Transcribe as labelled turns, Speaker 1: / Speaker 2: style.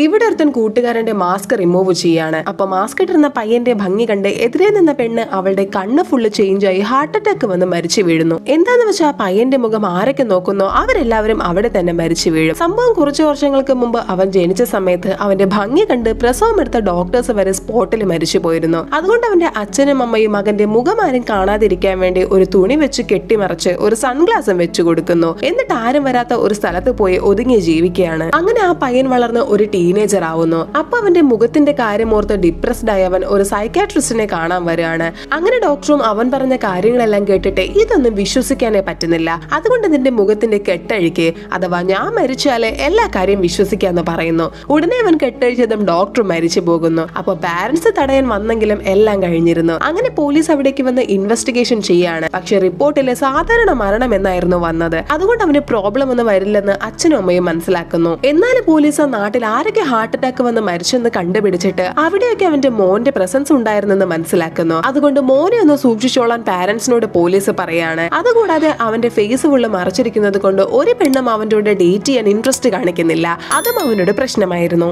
Speaker 1: ഇവിടെ ഒരുത്തൻ കൂട്ടുകാരന്റെ മാസ്ക് റിമൂവ് ചെയ്യാണ്. അപ്പൊ മാസ്ക് ഇട്ടിരുന്ന പയ്യന്റെ ഭംഗി കണ്ട് എതിരെ നിന്ന പെണ്ണ് അവളുടെ കണ്ണ് ഫുള്ള് ചേഞ്ച് ആയി ഹാർട്ട് അറ്റാക്ക് വന്ന് മരിച്ചു വീഴുന്നു. എന്താന്ന് വെച്ചാൽ പയ്യന്റെ മുഖം ആരൊക്കെ നോക്കുന്നോ അവരെല്ലാവരും അവിടെ തന്നെ മരിച്ചു വീഴും. സംഭവം കുറച്ചു വർഷങ്ങൾക്ക് മുമ്പ് അവൻ ജനിച്ച സമയത്ത് അവന്റെ ഭംഗി കണ്ട് പ്രസവം എടുത്ത ഡോക്ടേഴ്സ് വരെ സ്പോട്ടിൽ മരിച്ചു പോയിരുന്നു. അതുകൊണ്ട് അവന്റെ അച്ഛനും അമ്മയും മകന്റെ മുഖം ആരും കാണാതിരിക്കാൻ വേണ്ടി ഒരു തുണി വെച്ച് കെട്ടിമറച്ച് ഒരു സൺഗ്ലാസും വെച്ചു കൊടുക്കുന്നു. എന്നിട്ട് ആരും വരാത്ത ഒരു സ്ഥലത്ത് പോയി ഒതുങ്ങി ജീവിക്കുകയാണ്. അങ്ങനെ ആ പയ്യൻ വളർന്ന് ഒരു ടീനേജർ ആവുന്നു. അപ്പൊ അവന്റെ മുഖത്തിന്റെ കാര്യമോർത്ത് ഡിപ്രസ്ഡ് ആയി അവൻ ഒരു സൈക്കാട്രിസ്റ്റിനെ കാണാൻ വരികയാണ്. അങ്ങനെ ഡോക്ടറും അവൻ പറഞ്ഞ കാര്യങ്ങളെല്ലാം കേട്ടിട്ട് ഇതൊന്നും വിശ്വസിക്കാനേ പറ്റുന്നില്ല. അതുകൊണ്ട് നിന്റെ മുഖത്തിന്റെ കെട്ടഴിക്ക്, അഥവാ ഞാൻ മരിച്ചാല് എല്ലാ കാര്യം വിശ്വസിക്കാന്ന് പറയുന്നു. ഉടനെ അവൻ കെട്ടഴിച്ചതും ഡോക്ടർ മരിച്ചു പോകുന്നു. അപ്പൊ പാരന്റ്സ് തടയാൻ വന്നെങ്കിലും എല്ലാം കഴിഞ്ഞിരുന്നു. അങ്ങനെ പോലീസ് അവിടേക്ക് വന്ന് ഇൻവെസ്റ്റിഗേഷൻ ചെയ്യാണ്. പക്ഷെ റിപ്പോർട്ടില് സാധാരണ മരണം എന്നായിരുന്നു വന്നത്. അതുകൊണ്ട് അവന് പ്രോബ്ലം ഒന്നും വരില്ലെന്ന് അച്ഛനും അമ്മയും മനസ്സിലാക്കുന്നു. എന്നാലും പോലീസ് ആ നാട്ടിൽ ആരൊക്കെ ഹാർട്ട് അറ്റാക്ക് വന്ന് മരിച്ചെന്ന് കണ്ടുപിടിച്ചിട്ട് അവിടെയൊക്കെ അവന്റെ മോന്റെ പ്രസൻസ് ഉണ്ടായിരുന്നെന്ന് മനസ്സിലാക്കുന്നു. അതുകൊണ്ട് മോനെ ഒന്ന് സൂക്ഷിച്ചോളാൻ പാരന്റ്സിനോട് പോലീസ് പറയാണ്. അതുകൂടാതെ അവന്റെ ഫേസ് ഫുള്ള് മറച്ചിരിക്കുന്നത് കൊണ്ട് ഒരു പെണ്ണും അവന്റെ കൂടെ ഡേറ്റ് ചെയ്യാൻ ഇൻട്രസ്റ്റ് കാണിക്കുന്നില്ല. അതും അവനോട് പ്രശ്നമായിരുന്നു.